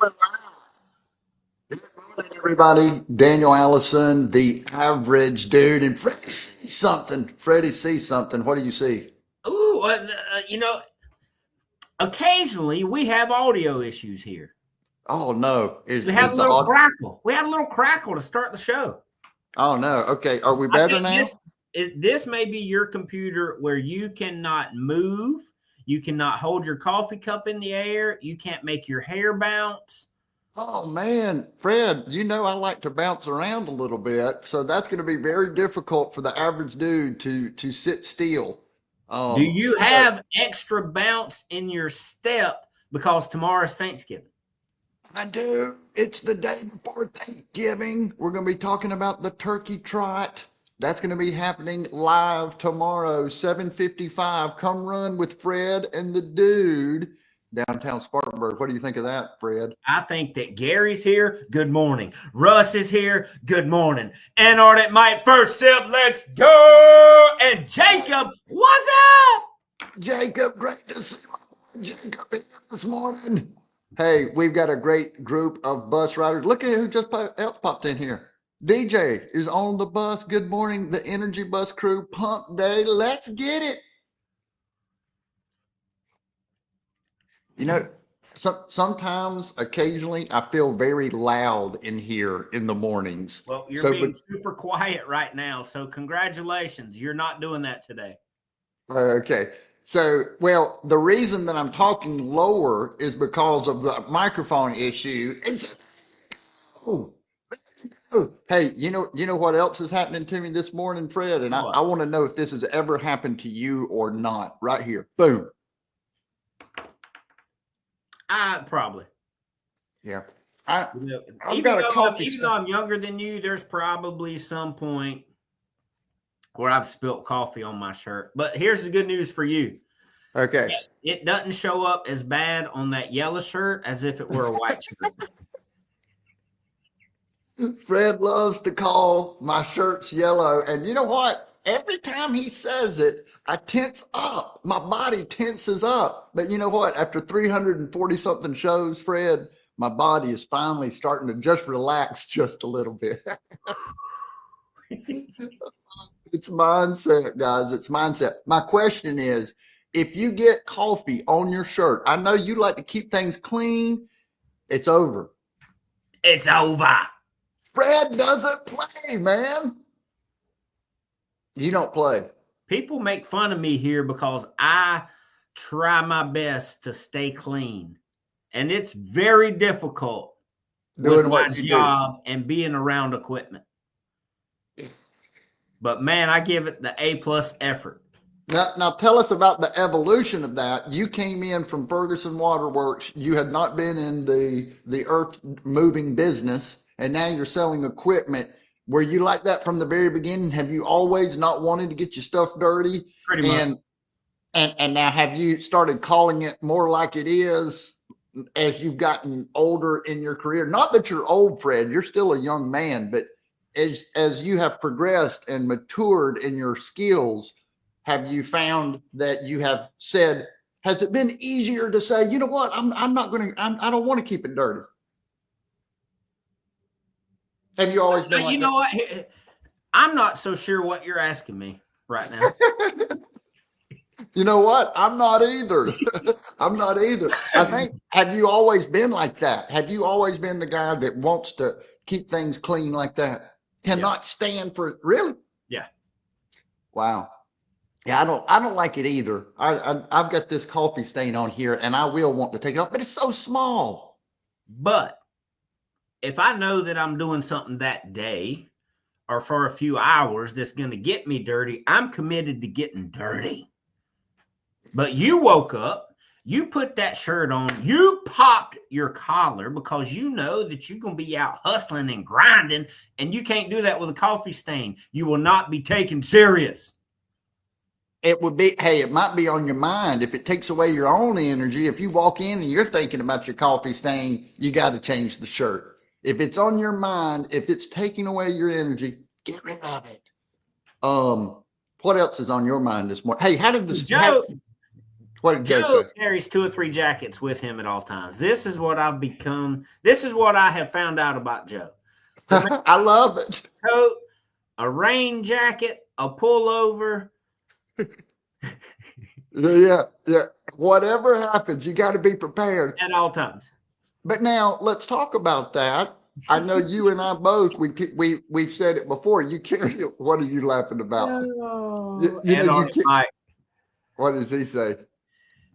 Good morning, everybody. Daniel Allison, the average dude, and Freddie sees something. Freddie sees something. What do you see? Ooh, occasionally we have audio issues here. Oh no, We had is a the little audio? crackle. We had a little crackle to start the show. Oh no. Okay, are we I better think now? this may be your computer where you cannot move, you cannot hold your coffee cup in the air, you can't make your hair bounce. Oh man, Fred, you know I like to bounce around a little bit, so that's going to be very difficult for the average dude to sit still. Do you So have extra bounce in your step because tomorrow's Thanksgiving? I do. It's the day before Thanksgiving. We're going to be talking about the turkey trot. That's going to be happening live tomorrow, 7:55. Come run with Fred and the dude downtown Spartanburg. What do you think of that, Fred? I think that Gary's here. Good morning. Russ is here. Good morning. Antarctic Mike first sip. Let's go. And Jacob, what's up? Jacob, great to see you, Jacob here this morning. Hey, we've got a great group of bus riders. Look at who just else popped in here. DJ is on the bus. Good morning, the Energy Bus crew. Pump day. Let's get it. You know, sometimes, occasionally, I feel very loud in here in the mornings. Well, you're So, but being super quiet right now. So, congratulations. You're not doing that today. okay. So, well, the reason that I'm talking lower is because of the microphone issue. It's oh, oh. Hey, you know what else is happening to me this morning, Fred? And I What? want to know if this has ever happened to you or not. Right here, boom. I probably. Yeah, I You know, I've got a coffee. even though I'm younger than you, there's probably some point where I've spilt coffee on my shirt. But here's the good news for you. Okay. It doesn't show up as bad on that yellow shirt as if it were a white shirt. Fred loves to call my shirts yellow. And you know what? Every time he says it, I tense up. My body tenses up. But you know what? After 340 something shows, Fred, my body is finally starting to just relax just a little bit. It's mindset, guys. It's mindset. My question is, if you get coffee on your shirt, I know you like to keep things clean, it's over. It's over. Fred doesn't play, man. You don't play. People make fun of me here because I try my best to stay clean. And it's very difficult with Doing my what you do. job and being around equipment. But man, I give it the A plus effort. Now tell us about the evolution of that. You came in from Ferguson Waterworks. You had not been in the earth moving business, and now you're selling equipment. Were you like that from the very beginning? Have you always not wanted to get your stuff dirty? Pretty much. And and now have you started calling it more like it is as you've gotten older in your career? Not that you're old, Fred. You're still a young man, but as you have progressed and matured in your skills, have you found that you have said, has it been easier to say, you know what, I'm not going to, I don't want to keep it dirty? Have you always been You like know what? I'm not so sure what you're asking me right now. that? You know what? I'm not either. I'm not either. I think, have you always been like that? Have you always been the guy that wants to keep things clean like that? Cannot stand for it. Really? Yeah. Wow. Yeah, I don't like it either. I've got this coffee stain on here and I will want to take it off, but it's so small. But if I know that I'm doing something that day or for a few hours that's going to get me dirty, I'm committed to getting dirty. But you woke up, you put that shirt on, you popped your collar because you know that you're going to be out hustling and grinding, and you can't do that with a coffee stain. You will not be taken serious. It would be, hey, it might be on your mind. If it takes away your own energy, if you walk in and you're thinking about your coffee stain, you got to change the shirt. If it's on your mind, if it's taking away your energy, get rid of it. What else is on your mind this morning? Hey, how did this? Joe, What did Joe Joe say? carries 2 or 3 jackets with him at all times. This is what I've become. This is what I have found out about Joe. I love it. Coat, a rain jacket, a pullover. Yeah. Whatever happens, you got to be prepared. At all times. But now let's talk about that. I know you and I both. We've said it before. You carry. What are you laughing about? No. You know you can't. Mike, What does he say?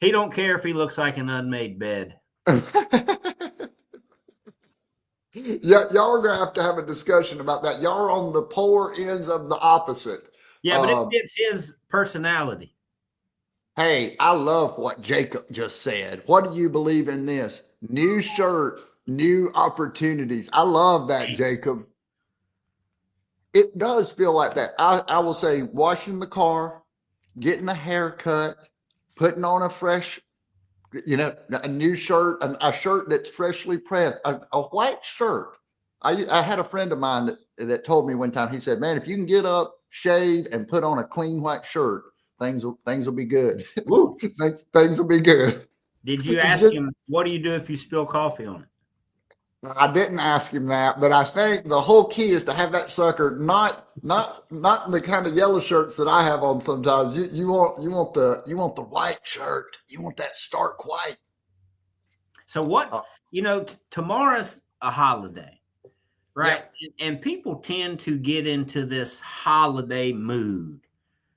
he don't care if he looks like an unmade bed. Yeah, y'all are gonna have to have a discussion about that. Y'all are on the polar ends of the opposite. Yeah, but it fits his personality. Hey, I love what Jacob just said. What do you believe in this? New shirt, new opportunities. I love that, Jacob. It does feel like that. I will say washing the car, getting a haircut, putting on a fresh, a new shirt, a shirt that's freshly pressed, a white shirt. I had a friend of mine that told me one time, he said, man, if you can get up, shave, and put on a clean white shirt, things will be good. things will be good. Did you ask him, what do you do if you spill coffee on it? I didn't ask him that, but I think the whole key is to have that sucker not the kind of yellow shirts that I have on sometimes. You want the white shirt. You want that stark white. So what tomorrow's a holiday, right? Yeah. And people tend to get into this holiday mood.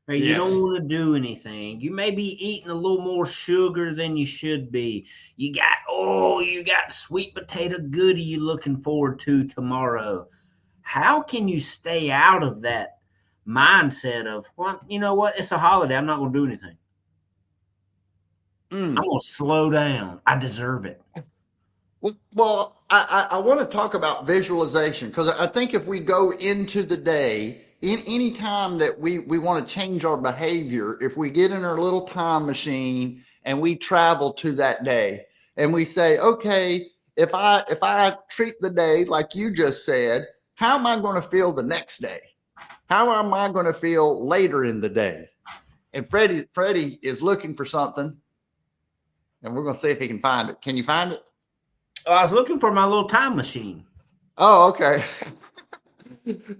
Right? Yes. You don't want to do anything. You may be eating a little more sugar than you should be. You got sweet potato goodie you're looking forward to tomorrow. How can you stay out of that mindset of, well, you know what? It's a holiday. I'm not going to do anything. I'm going to slow down. I deserve it. Well, I want to talk about visualization, because I think if we go into the day, in any time that we want to change our behavior, if we get in our little time machine and we travel to that day and we say, okay, if I treat the day like you just said, how am I going to feel the next day? How am I going to feel later in the day? And Freddie is looking for something, and we're going to see if he can find it. Can you find it? I was looking for my little time machine. Oh, okay.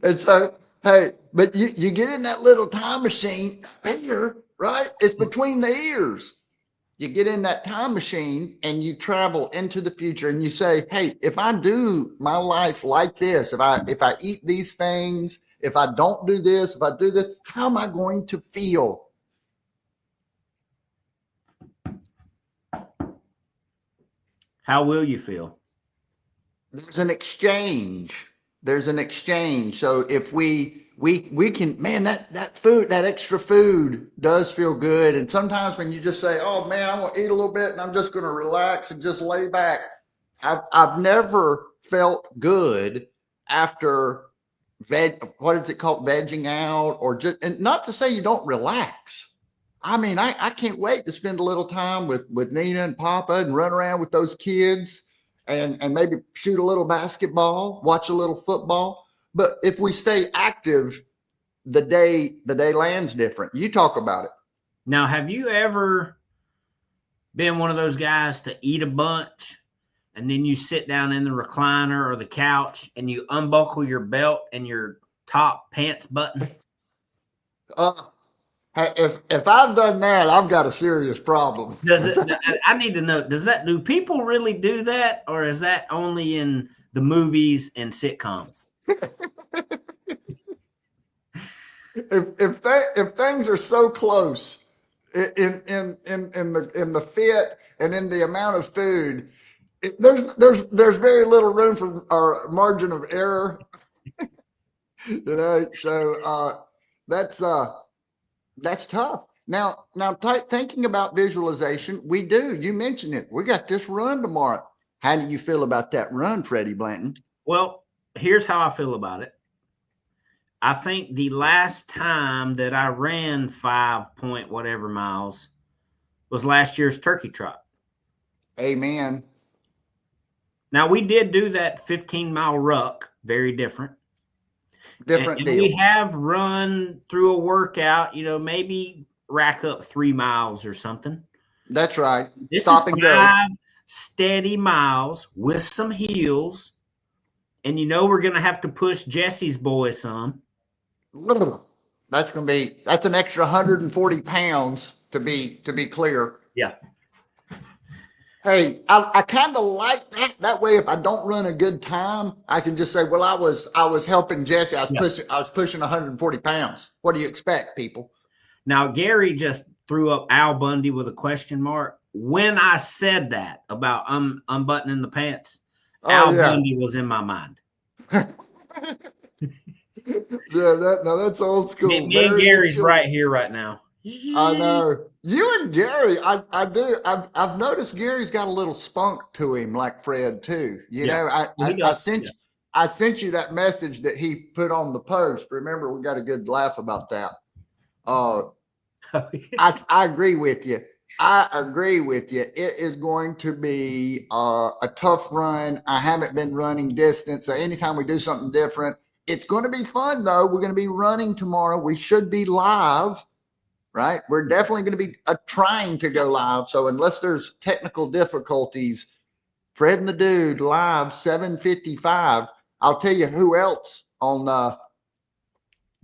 And so, hey, but you get in that little time machine here, right? It's between the ears. You get in that time machine and you travel into the future and you say, hey, if I do my life like this, if I eat these things, if I don't do this, if I do this, how am I going to feel? How will you feel? There's an exchange. So if we can, man, that food, that extra food does feel good. And sometimes when you just say, oh man, I want to eat a little bit and I'm just going to relax and just lay back. I've never felt good after what is it called? Vegging out, or just, and not to say you don't relax. I mean, I can't wait to spend a little time with Nina and Papa and run around with those kids and maybe shoot a little basketball, watch a little football. But if we stay active, the day lands different. You talk about it. Now, have you ever been one of those guys to eat a bunch and then you sit down in the recliner or the couch and you unbuckle your belt and your top pants button? If I've done that, I've got a serious problem. I need to know, do people really do that, or is that only in the movies and sitcoms? If things are so close in the fit and in the amount of food, there's very little room for our margin of error. So that's tough. Now, thinking about visualization, you mentioned it. We got this run tomorrow. How do you feel about that run, Freddie Blanton? Well, here's how I feel about it. I think the last time that I ran 5 point whatever miles was last year's turkey trot. Amen. Now, we did do that 15-mile ruck, very different. And deal. We have run through a workout, maybe rack up 3 miles or something. That's right. This Stop is and go. 5 steady miles with some hills. And we're going to have to push Jesse's boy some. That's an extra 140 pounds to be clear. Yeah. Hey, I kind of like that. That way, if I don't run a good time, I can just say, well, I was helping Jesse. I was pushing 140 pounds. What do you expect, people? Now, Gary just threw up Al Bundy with a question mark. When I said that about unbuttoning the pants, Al Bundy was in my mind. That's old school. Me and Gary's right here right now. I know. You and Gary, I do. I've noticed Gary's got a little spunk to him, like Fred too. I sent you that message that he put on the post. Remember, we got a good laugh about that. I agree with you. I agree with you. It is going to be a tough run. I haven't been running distance, so anytime we do something different, it's going to be fun. Though we're going to be running tomorrow. We should be live. Right? We're definitely going to be trying to go live. So unless there's technical difficulties, Fred and the Dude live 7:55. I'll tell you who else on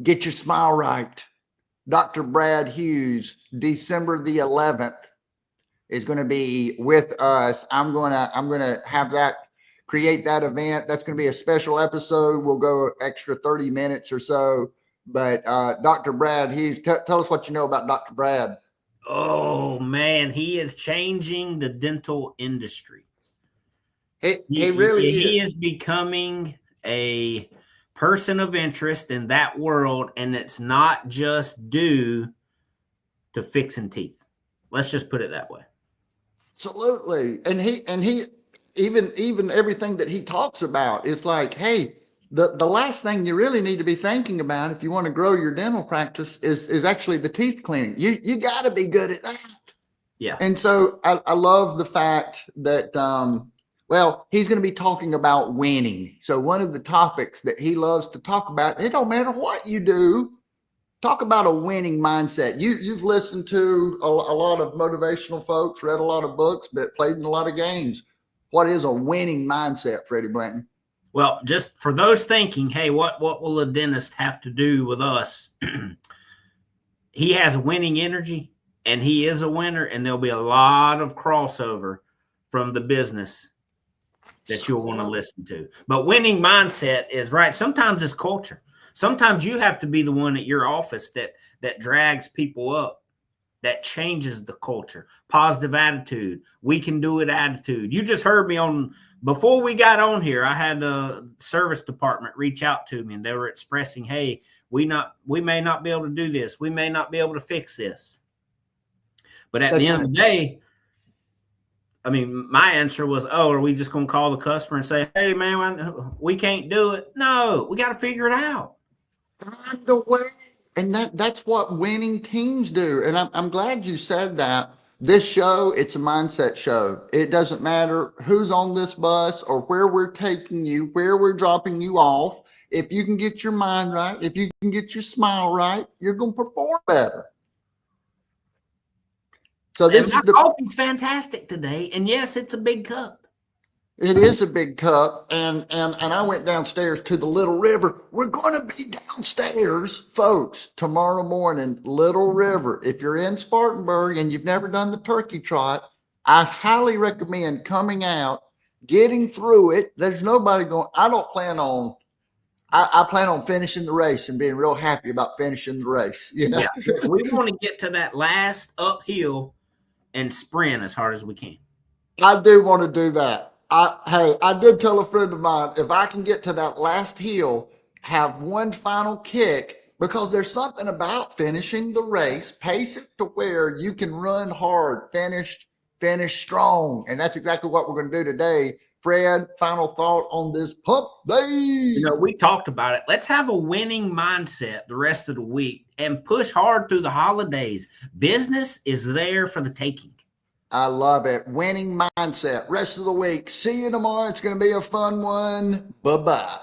Get Your Smile Right. Dr. Brad Hughes, December the 11th is going to be with us. I'm going to have that, create that event. That's going to be a special episode. We'll go extra 30 minutes or so. But Dr. Brad Hughes, tell us what you know about Dr. Brad. Oh, man, he is changing the dental industry. He really is. He is becoming a person of interest in that world, and it's not just due to fixing teeth. Let's just put it that way. Absolutely. And he even everything that he talks about is like, hey, the last thing you really need to be thinking about if you want to grow your dental practice is actually the teeth cleaning. You got to be good at that. Yeah. And so I love the fact that, he's going to be talking about winning. So one of the topics that he loves to talk about, it don't matter what you do, talk about a winning mindset. You've listened to a lot of motivational folks, read a lot of books, but played in a lot of games. What is a winning mindset, Freddie Blanton? Well, just for those thinking, hey, what will a dentist have to do with us? He has winning energy, and he is a winner, and there'll be a lot of crossover from the business that you'll want to listen to. But winning mindset is right. Sometimes it's culture. Sometimes you have to be the one at your office that drags people up, that changes the culture. Positive attitude. We can do it attitude. You just heard me before we got on here, I had a service department reach out to me, and they were expressing, hey, we may not be able to do this. We may not be able to fix this. But at the end of the day, I mean, my answer was, are we just going to call the customer and say, hey, man, we can't do it? No, we got to figure it out. Find a way. And that's what winning teams do. And I'm glad you said that. This show, it's a mindset show. It doesn't matter who's on this bus or where we're taking you, where we're dropping you off. If you can get your mind right, if you can get your smile right, you're going to perform better. So this is coffee's fantastic today. And yes, it's a big cup. It is a big cup, and I went downstairs to the Little River. We're going to be downstairs, folks, tomorrow morning, Little River. If you're in Spartanburg and you've never done the turkey trot, I highly recommend coming out, getting through it. There's nobody going. I plan on finishing the race and being real happy about finishing the race. You know, we want to get to that last uphill and sprint as hard as we can. I do want to do that. I did tell a friend of mine, if I can get to that last hill, have one final kick, because there's something about finishing the race, pace it to where you can run hard, finish strong. And that's exactly what we're going to do today. Fred, final thought on this pump day. We talked about it. Let's have a winning mindset the rest of the week and push hard through the holidays. Business is there for the taking. I love it. Winning mindset. Rest of the week. See you tomorrow. It's going to be a fun one. Bye-bye.